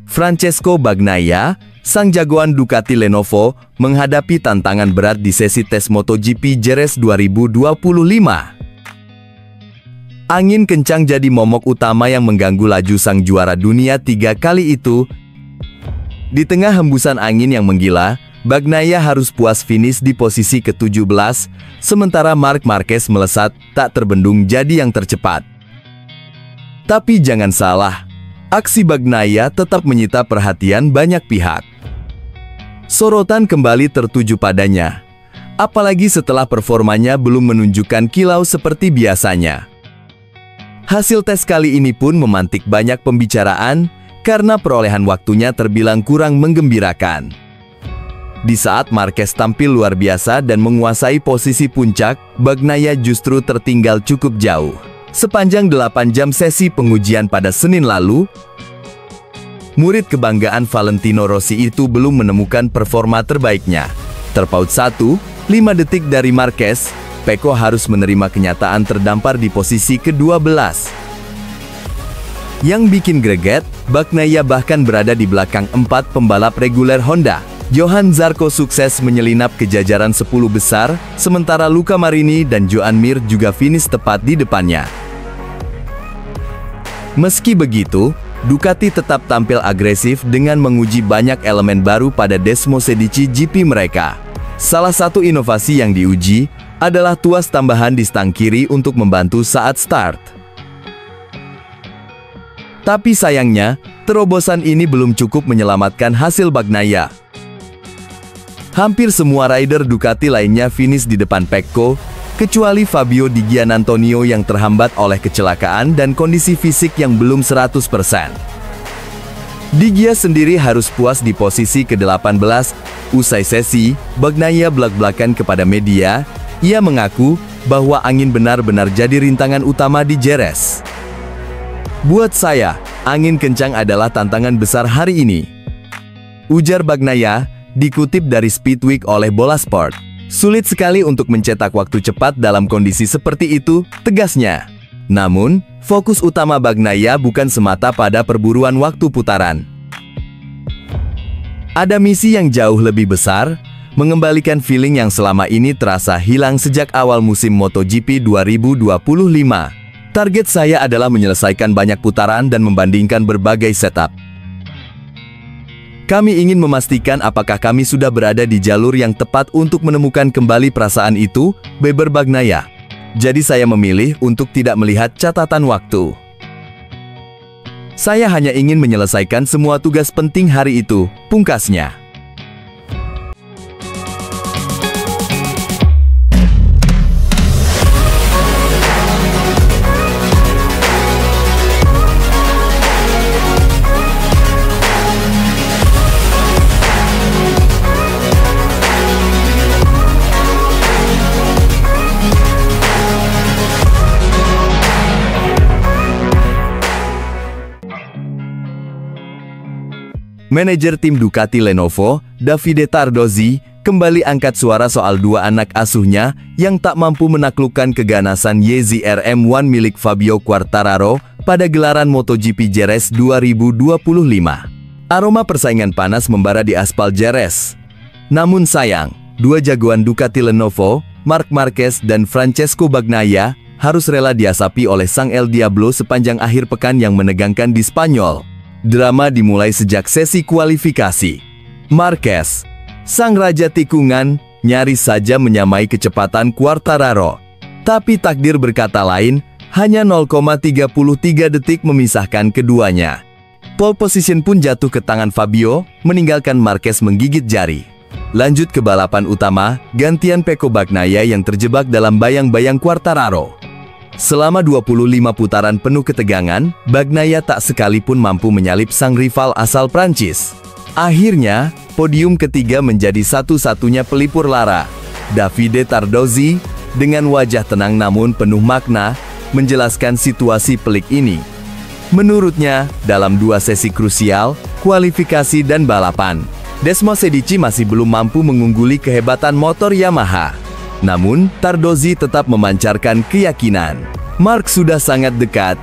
Francesco Bagnaia, sang jagoan Ducati Lenovo, menghadapi tantangan berat di sesi tes MotoGP Jerez 2025. Angin kencang jadi momok utama yang mengganggu laju sang juara dunia 3 kali itu. Di tengah hembusan angin yang menggila, Bagnaia harus puas finish di posisi ke-17, sementara Marc Marquez melesat, tak terbendung jadi yang tercepat. Tapi jangan salah, aksi Bagnaia tetap menyita perhatian banyak pihak. Sorotan kembali tertuju padanya, apalagi setelah performanya belum menunjukkan kilau seperti biasanya. Hasil tes kali ini pun memantik banyak pembicaraan, karena perolehan waktunya terbilang kurang menggembirakan. Di saat Marquez tampil luar biasa dan menguasai posisi puncak, Bagnaia justru tertinggal cukup jauh. Sepanjang 8 jam sesi pengujian pada Senin lalu, murid kebanggaan Valentino Rossi itu belum menemukan performa terbaiknya. Terpaut 1,5 detik dari Marquez, Pecco harus menerima kenyataan terdampar di posisi ke-12. Yang bikin greget, Bagnaia bahkan berada di belakang 4 pembalap reguler Honda. Johan Zarco sukses menyelinap ke jajaran 10 besar, sementara Luca Marini dan Joan Mir juga finish tepat di depannya. Meski begitu, Ducati tetap tampil agresif dengan menguji banyak elemen baru pada Desmosedici GP mereka. Salah satu inovasi yang diuji adalah tuas tambahan di stang kiri untuk membantu saat start. Tapi sayangnya, terobosan ini belum cukup menyelamatkan hasil Bagnaia. Hampir semua rider Ducati lainnya finish di depan Pecco, kecuali Fabio Di Giannantonio yang terhambat oleh kecelakaan dan kondisi fisik yang belum 100%. Di Gia sendiri harus puas di posisi ke-18. Usai sesi, Bagnaia belak-belakan kepada media. Ia mengaku bahwa angin benar-benar jadi rintangan utama di Jerez. "Buat saya, angin kencang adalah tantangan besar hari ini," ujar Bagnaia, dikutip dari Speedweek oleh Bola Sport. "Sulit sekali untuk mencetak waktu cepat dalam kondisi seperti itu," tegasnya. Namun, fokus utama Bagnaia bukan semata pada perburuan waktu putaran. Ada misi yang jauh lebih besar, mengembalikan feeling yang selama ini terasa hilang sejak awal musim MotoGP 2025. "Target saya adalah menyelesaikan banyak putaran dan membandingkan berbagai setup. Kami ingin memastikan apakah kami sudah berada di jalur yang tepat untuk menemukan kembali perasaan itu," beber Bagnaia. "Jadi saya memilih untuk tidak melihat catatan waktu. Saya hanya ingin menyelesaikan semua tugas penting hari itu," pungkasnya. Manajer tim Ducati Lenovo, Davide Tardozzi, kembali angkat suara soal 2 anak asuhnya yang tak mampu menaklukkan keganasan YZR-M1 milik Fabio Quartararo pada gelaran MotoGP Jerez 2025. Aroma persaingan panas membara di aspal Jerez. Namun sayang, 2 jagoan Ducati Lenovo, Marc Marquez dan Francesco Bagnaia, harus rela diasapi oleh sang El Diablo sepanjang akhir pekan yang menegangkan di Spanyol. Drama dimulai sejak sesi kualifikasi. Marquez, sang raja tikungan, nyaris saja menyamai kecepatan Quartararo. Tapi takdir berkata lain, hanya 0,33 detik memisahkan keduanya. Pole position pun jatuh ke tangan Fabio, meninggalkan Marquez menggigit jari. Lanjut ke balapan utama, gantian Pecco Bagnaia yang terjebak dalam bayang-bayang Quartararo. Selama 25 putaran penuh ketegangan, Bagnaia tak sekalipun mampu menyalip sang rival asal Prancis. Akhirnya, podium ketiga menjadi satu-satunya pelipur lara. Davide Tardozzi, dengan wajah tenang namun penuh makna, menjelaskan situasi pelik ini. Menurutnya, dalam 2 sesi krusial, kualifikasi dan balapan, Desmosedici masih belum mampu mengungguli kehebatan motor Yamaha. Namun, Tardozzi tetap memancarkan keyakinan. Mark sudah sangat dekat,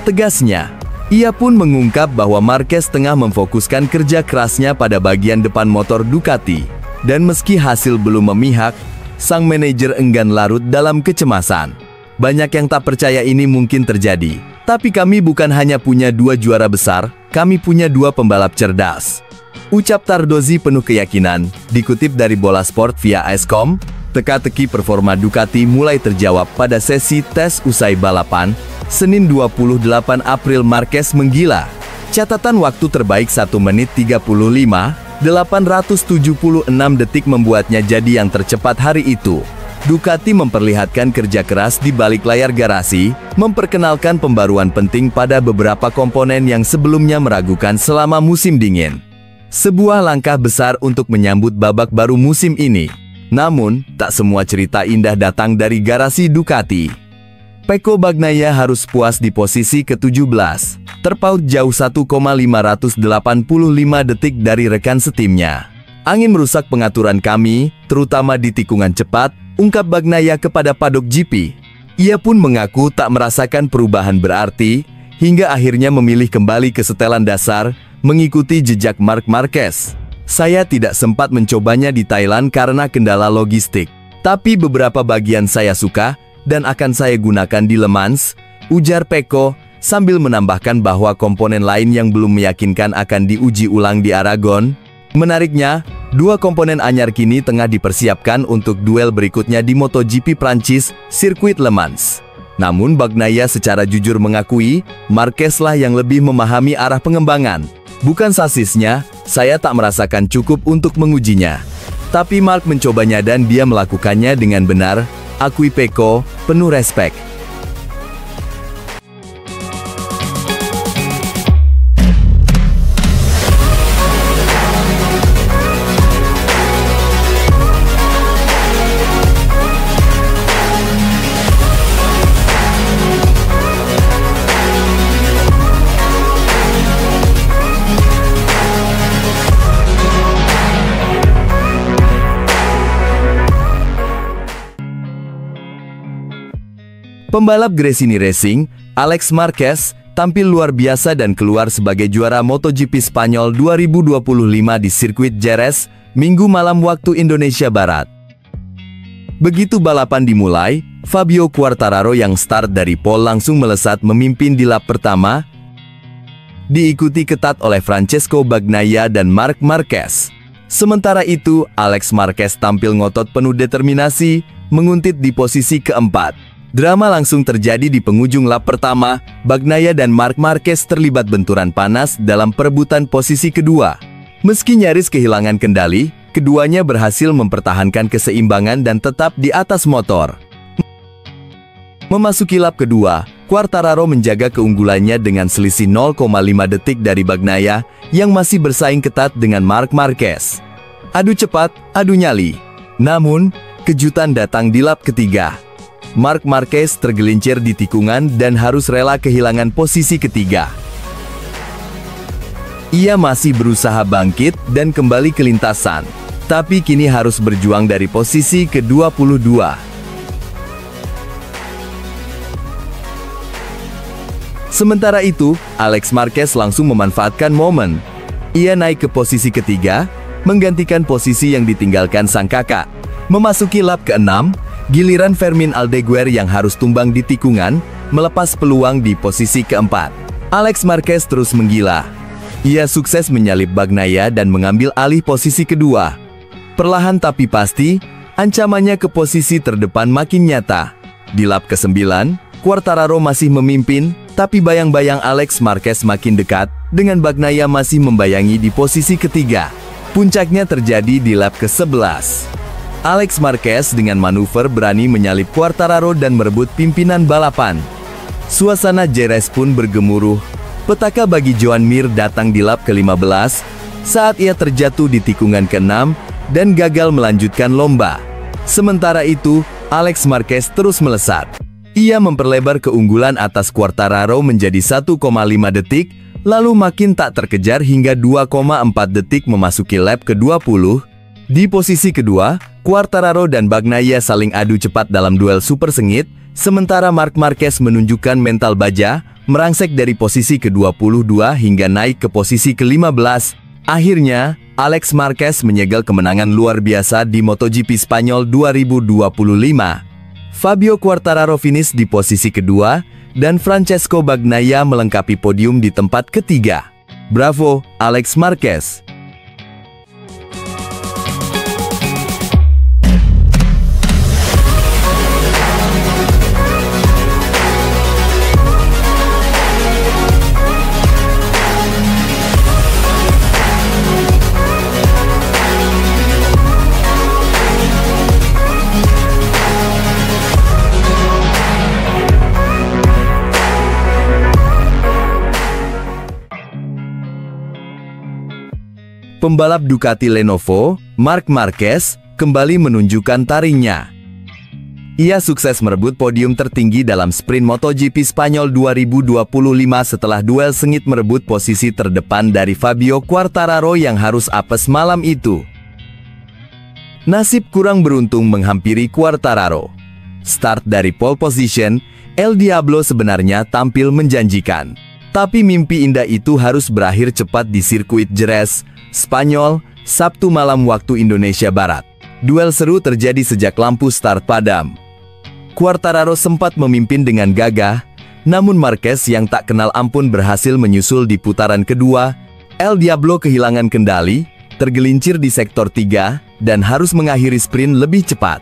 tegasnya. Ia pun mengungkap bahwa Marquez tengah memfokuskan kerja kerasnya pada bagian depan motor Ducati. Dan meski hasil belum memihak, sang manajer enggan larut dalam kecemasan. Banyak yang tak percaya ini mungkin terjadi. Tapi kami bukan hanya punya 2 juara besar, kami punya 2 pembalap cerdas. Ucap Tardozzi penuh keyakinan, dikutip dari Bola Sport via Escom. Teka-teki performa Ducati mulai terjawab pada sesi tes usai balapan, Senin 28 April. Marquez menggila. Catatan waktu terbaik 1 menit 35,876 detik membuatnya jadi yang tercepat hari itu. Ducati memperlihatkan kerja keras di balik layar garasi, memperkenalkan pembaruan penting pada beberapa komponen yang sebelumnya meragukan selama musim dingin. Sebuah langkah besar untuk menyambut babak baru musim ini. Namun, tak semua cerita indah datang dari garasi Ducati. Pecco Bagnaia harus puas di posisi ke-17, terpaut jauh 1,585 detik dari rekan setimnya. Angin merusak pengaturan kami, terutama di tikungan cepat, ungkap Bagnaia kepada paddock GP. Ia pun mengaku tak merasakan perubahan berarti, hingga akhirnya memilih kembali ke setelan dasar, mengikuti jejak Marc Marquez. Saya tidak sempat mencobanya di Thailand karena kendala logistik. Tapi beberapa bagian saya suka, dan akan saya gunakan di Le Mans, ujar Pecco, sambil menambahkan bahwa komponen lain yang belum meyakinkan akan diuji ulang di Aragon. Menariknya, 2 komponen anyar kini tengah dipersiapkan untuk duel berikutnya di MotoGP Prancis, sirkuit Le Mans. Namun Bagnaia secara jujur mengakui, Marquez lah yang lebih memahami arah pengembangan. Bukan sasisnya, saya tak merasakan cukup untuk mengujinya. Tapi Mark mencobanya dan dia melakukannya dengan benar, akui Pecco, penuh respek. Pembalap Gresini Racing, Alex Marquez, tampil luar biasa dan keluar sebagai juara MotoGP Spanyol 2025 di sirkuit Jerez, Minggu malam waktu Indonesia Barat. Begitu balapan dimulai, Fabio Quartararo yang start dari pole langsung melesat memimpin di lap pertama, diikuti ketat oleh Francesco Bagnaia dan Marc Marquez. Sementara itu, Alex Marquez tampil ngotot penuh determinasi, menguntit di posisi keempat. Drama langsung terjadi di penghujung lap pertama, Bagnaia dan Marc Marquez terlibat benturan panas dalam perebutan posisi kedua. Meski nyaris kehilangan kendali, keduanya berhasil mempertahankan keseimbangan dan tetap di atas motor. Memasuki lap kedua, Quartararo menjaga keunggulannya dengan selisih 0,5 detik dari Bagnaia, yang masih bersaing ketat dengan Marc Marquez. Adu cepat, adu nyali. Namun, kejutan datang di lap ketiga. Marc Marquez tergelincir di tikungan dan harus rela kehilangan posisi ketiga. Ia masih berusaha bangkit dan kembali ke lintasan, tapi kini harus berjuang dari posisi ke-22. Sementara itu, Alex Marquez langsung memanfaatkan momen. Ia naik ke posisi ketiga, menggantikan posisi yang ditinggalkan sang kakak. Memasuki lap ke-6, giliran Fermin Aldeguer yang harus tumbang di tikungan, melepas peluang di posisi keempat. Alex Marquez terus menggila. Ia sukses menyalip Bagnaia dan mengambil alih posisi kedua. Perlahan tapi pasti, ancamannya ke posisi terdepan makin nyata. Di lap ke-9, Quartararo masih memimpin, tapi bayang-bayang Alex Marquez makin dekat, dengan Bagnaia masih membayangi di posisi ketiga. Puncaknya terjadi di lap ke-11. Alex Marquez dengan manuver berani menyalip Quartararo dan merebut pimpinan balapan. Suasana Jerez pun bergemuruh. Petaka bagi Joan Mir datang di lap ke-15, saat ia terjatuh di tikungan ke-6 dan gagal melanjutkan lomba. Sementara itu, Alex Marquez terus melesat. Ia memperlebar keunggulan atas Quartararo menjadi 1,5 detik, lalu makin tak terkejar hingga 2,4 detik memasuki lap ke-20. Di posisi kedua, Quartararo dan Bagnaia saling adu cepat dalam duel super sengit, sementara Marc Marquez menunjukkan mental baja, merangsek dari posisi ke-22 hingga naik ke posisi ke-15. Akhirnya, Alex Marquez menyegel kemenangan luar biasa di MotoGP Spanyol 2025. Fabio Quartararo finish di posisi kedua, dan Francesco Bagnaia melengkapi podium di tempat ketiga. Bravo, Alex Marquez! Pembalap Ducati Lenovo, Marc Marquez, kembali menunjukkan taringnya. Ia sukses merebut podium tertinggi dalam sprint MotoGP Spanyol 2025 setelah duel sengit merebut posisi terdepan dari Fabio Quartararo yang harus apes malam itu. Nasib kurang beruntung menghampiri Quartararo. Start dari pole position, El Diablo sebenarnya tampil menjanjikan. Tapi mimpi indah itu harus berakhir cepat di sirkuit Jerez, Spanyol, Sabtu malam waktu Indonesia Barat. Duel seru terjadi sejak lampu start padam. Quartararo sempat memimpin dengan gagah, namun Marquez yang tak kenal ampun berhasil menyusul di putaran kedua. El Diablo kehilangan kendali, tergelincir di sektor 3, dan harus mengakhiri sprint lebih cepat.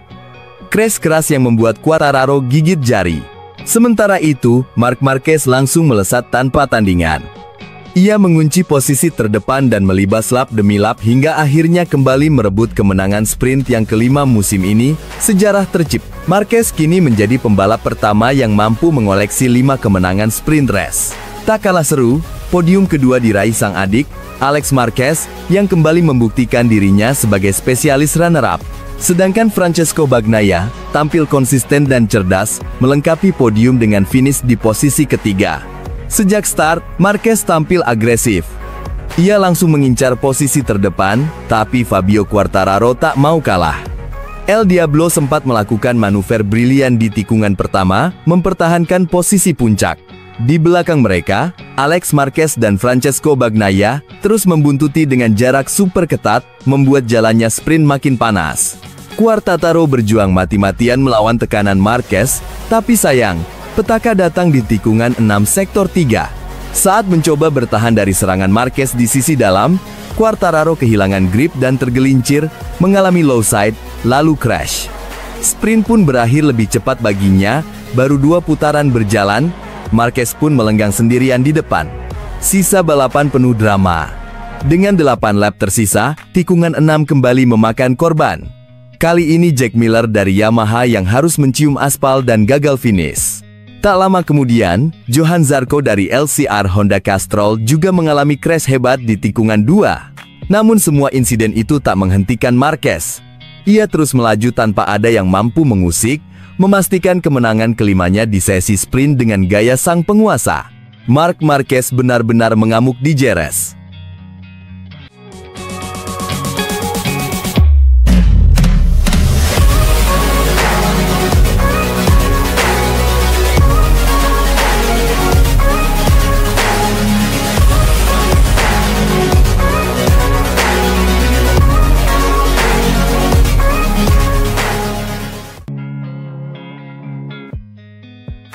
Crash keras yang membuat Quartararo gigit jari. Sementara itu, Marc Marquez langsung melesat tanpa tandingan. Ia mengunci posisi terdepan dan melibas lap demi lap hingga akhirnya kembali merebut kemenangan sprint yang kelima musim ini. Sejarah tercipta. Marquez kini menjadi pembalap pertama yang mampu mengoleksi 5 kemenangan sprint race. Tak kalah seru, podium kedua diraih sang adik, Alex Marquez, yang kembali membuktikan dirinya sebagai spesialis runner-up. Sedangkan Francesco Bagnaia tampil konsisten dan cerdas, melengkapi podium dengan finish di posisi ketiga. Sejak start, Marquez tampil agresif. Ia langsung mengincar posisi terdepan, tapi Fabio Quartararo tak mau kalah. El Diablo sempat melakukan manuver brilian di tikungan pertama, mempertahankan posisi puncak. Di belakang mereka, Alex Marquez dan Francesco Bagnaia terus membuntuti dengan jarak super ketat, membuat jalannya sprint makin panas. Quartararo berjuang mati-matian melawan tekanan Marquez, tapi sayang, petaka datang di tikungan 6 sektor 3. Saat mencoba bertahan dari serangan Marquez di sisi dalam, Quartararo kehilangan grip dan tergelincir, mengalami low side, lalu crash. Sprint pun berakhir lebih cepat baginya, baru 2 putaran berjalan, Marquez pun melenggang sendirian di depan. Sisa balapan penuh drama. Dengan 8 lap tersisa, tikungan 6 kembali memakan korban. Kali ini Jack Miller dari Yamaha yang harus mencium aspal dan gagal finish. Tak lama kemudian, Johan Zarco dari LCR Honda Castrol juga mengalami crash hebat di tikungan 2. Namun semua insiden itu tak menghentikan Marquez. Ia terus melaju tanpa ada yang mampu mengusik, memastikan kemenangan kelimanya di sesi sprint dengan gaya sang penguasa. Marc Marquez benar-benar mengamuk di Jerez.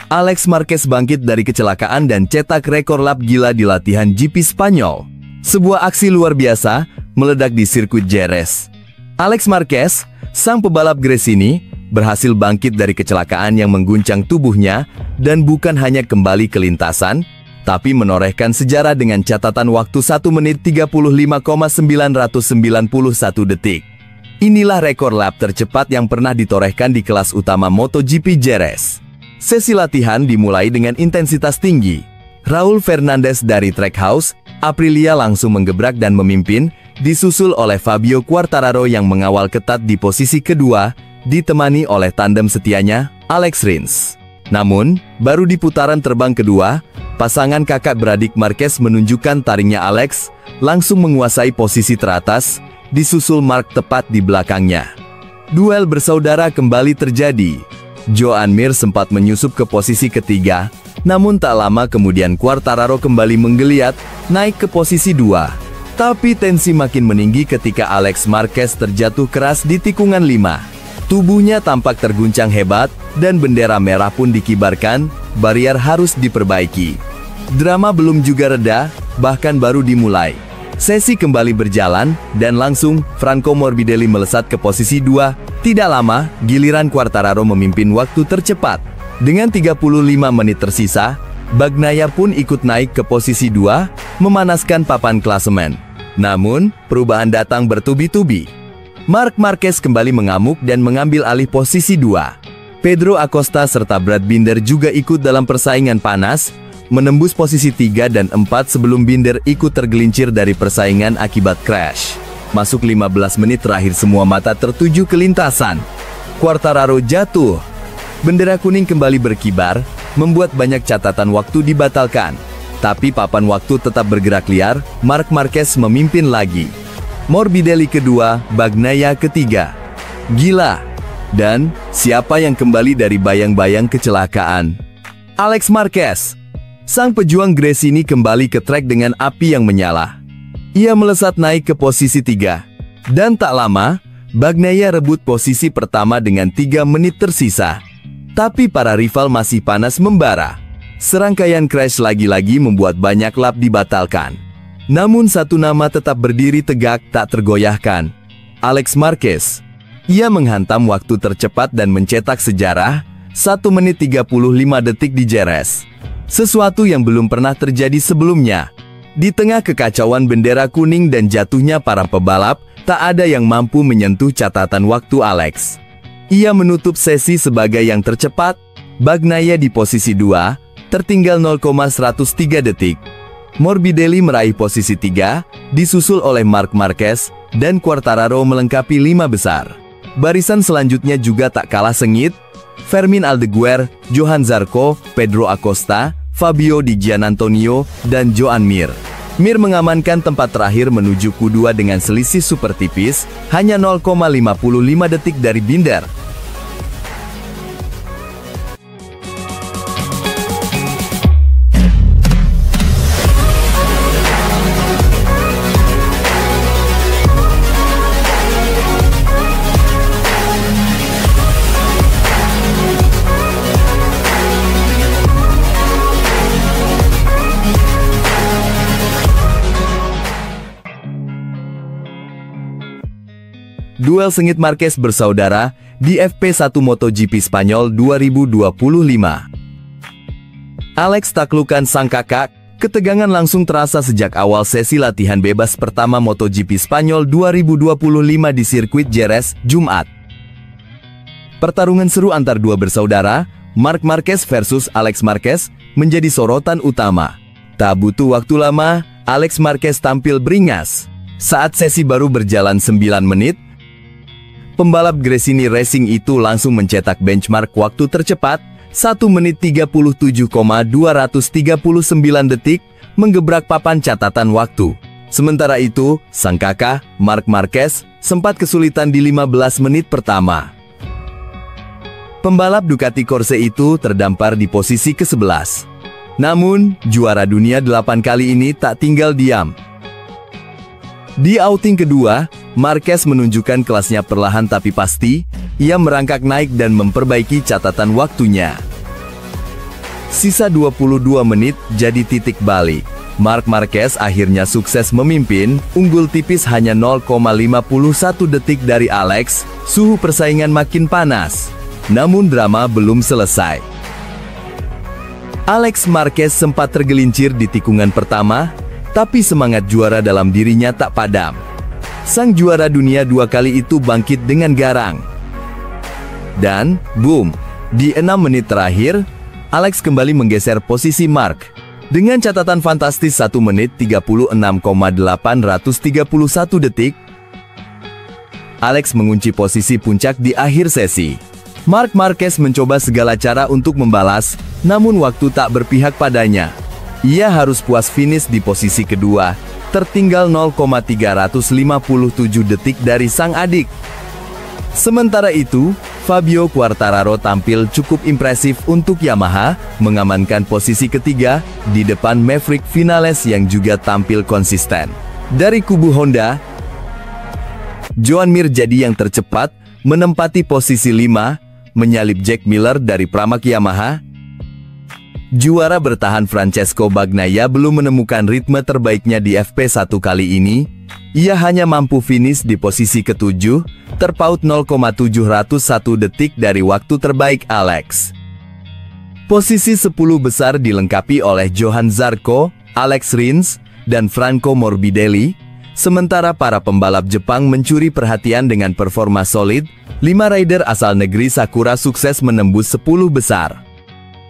Alex Marquez bangkit dari kecelakaan dan cetak rekor lap gila di latihan GP Spanyol. Sebuah aksi luar biasa meledak di sirkuit Jerez. Alex Marquez, sang pebalap Gresini, berhasil bangkit dari kecelakaan yang mengguncang tubuhnya dan bukan hanya kembali ke lintasan, tapi menorehkan sejarah dengan catatan waktu 1 menit 35,991 detik. Inilah rekor lap tercepat yang pernah ditorehkan di kelas utama MotoGP Jerez. Sesi latihan dimulai dengan intensitas tinggi. Raul Fernandez dari Trackhouse, Aprilia langsung menggebrak dan memimpin, disusul oleh Fabio Quartararo yang mengawal ketat di posisi kedua, ditemani oleh tandem setianya, Alex Rins. Namun, baru di putaran terbang kedua, pasangan kakak beradik Marquez menunjukkan taringnya. Alex langsung menguasai posisi teratas, disusul Mark tepat di belakangnya. Duel bersaudara kembali terjadi. Joan Mir sempat menyusup ke posisi ketiga, namun tak lama kemudian Quartararo kembali menggeliat, naik ke posisi 2. Tapi tensi makin meninggi ketika Alex Marquez terjatuh keras di tikungan 5. Tubuhnya tampak terguncang hebat, dan bendera merah pun dikibarkan, barrier harus diperbaiki. Drama belum juga reda, bahkan baru dimulai. Sesi kembali berjalan, dan langsung, Franco Morbidelli melesat ke posisi 2. Tidak lama, giliran Quartararo memimpin waktu tercepat. Dengan 35 menit tersisa, Bagnaia pun ikut naik ke posisi 2, memanaskan papan klasemen. Namun, perubahan datang bertubi-tubi. Marc Marquez kembali mengamuk dan mengambil alih posisi 2. Pedro Acosta serta Brad Binder juga ikut dalam persaingan panas, menembus posisi 3 dan 4 sebelum Binder ikut tergelincir dari persaingan akibat crash. Masuk 15 menit terakhir semua mata tertuju ke lintasan. Quartararo jatuh. Bendera kuning kembali berkibar, membuat banyak catatan waktu dibatalkan. Tapi papan waktu tetap bergerak liar, Marc Marquez memimpin lagi. Morbidelli kedua, Bagnaia ketiga. Gila. Dan, siapa yang kembali dari bayang-bayang kecelakaan? Alex Marquez. Sang pejuang Gresini kembali ke trek dengan api yang menyala. Ia melesat naik ke posisi 3. Dan tak lama, Bagnaia rebut posisi pertama dengan 3 menit tersisa. Tapi para rival masih panas membara. Serangkaian crash lagi-lagi membuat banyak lap dibatalkan. Namun satu nama tetap berdiri tegak tak tergoyahkan. Alex Marquez. Ia menghantam waktu tercepat dan mencetak sejarah, 1 menit 35 detik di Jerez. Sesuatu yang belum pernah terjadi sebelumnya. Di tengah kekacauan bendera kuning dan jatuhnya para pebalap, tak ada yang mampu menyentuh catatan waktu Alex. Ia menutup sesi sebagai yang tercepat, Bagnaia di posisi 2, tertinggal 0,103 detik. Morbidelli meraih posisi 3, disusul oleh Marc Marquez, dan Quartararo melengkapi 5 besar. Barisan selanjutnya juga tak kalah sengit, Fermin Aldeguer, Johan Zarco, Pedro Acosta, Fabio Di Giannantonio, dan Joan Mir. Mir mengamankan tempat terakhir menuju Q2 dengan selisih super tipis, hanya 0,55 detik dari Binder. Duel sengit Marquez bersaudara di FP1 MotoGP Spanyol 2025. Alex taklukan sang kakak, ketegangan langsung terasa sejak awal sesi latihan bebas pertama MotoGP Spanyol 2025 di sirkuit Jerez, Jumat. Pertarungan seru antar dua bersaudara, Marc Marquez versus Alex Marquez, menjadi sorotan utama. Tak butuh waktu lama, Alex Marquez tampil beringas. Saat sesi baru berjalan 9 menit, pembalap Gresini Racing itu langsung mencetak benchmark waktu tercepat, 1 menit 37,239 detik, menggebrak papan catatan waktu. Sementara itu, sang kakak, Marc Marquez, sempat kesulitan di 15 menit pertama. Pembalap Ducati Corse itu terdampar di posisi ke-11. Namun, juara dunia 8 kali ini tak tinggal diam. Di outing kedua, Marquez menunjukkan kelasnya perlahan tapi pasti, ia merangkak naik dan memperbaiki catatan waktunya. Sisa 22 menit jadi titik balik. Marc Marquez akhirnya sukses memimpin, unggul tipis hanya 0,51 detik dari Alex, suhu persaingan makin panas. Namun drama belum selesai. Alex Marquez sempat tergelincir di tikungan pertama, tapi semangat juara dalam dirinya tak padam. Sang juara dunia 2 kali itu bangkit dengan garang. Dan, boom, di 6 menit terakhir, Alex kembali menggeser posisi Marc. Dengan catatan fantastis 1 menit 36,831 detik, Alex mengunci posisi puncak di akhir sesi. Marc Marquez mencoba segala cara untuk membalas, namun waktu tak berpihak padanya. Ia harus puas finish di posisi kedua, tertinggal 0,357 detik dari sang adik. Sementara itu, Fabio Quartararo tampil cukup impresif untuk Yamaha, mengamankan posisi ketiga di depan Maverick Vinales yang juga tampil konsisten. Dari kubu Honda, Joan Mir jadi yang tercepat, menempati posisi 5, menyalip Jack Miller dari Pramac Yamaha. Juara bertahan Francesco Bagnaia belum menemukan ritme terbaiknya di FP1 kali ini. Ia hanya mampu finish di posisi ke-7, terpaut 0,701 detik dari waktu terbaik Alex. Posisi 10 besar dilengkapi oleh Johann Zarco, Alex Rins, dan Franco Morbidelli. Sementara para pembalap Jepang mencuri perhatian dengan performa solid, 5 rider asal negeri Sakura sukses menembus 10 besar.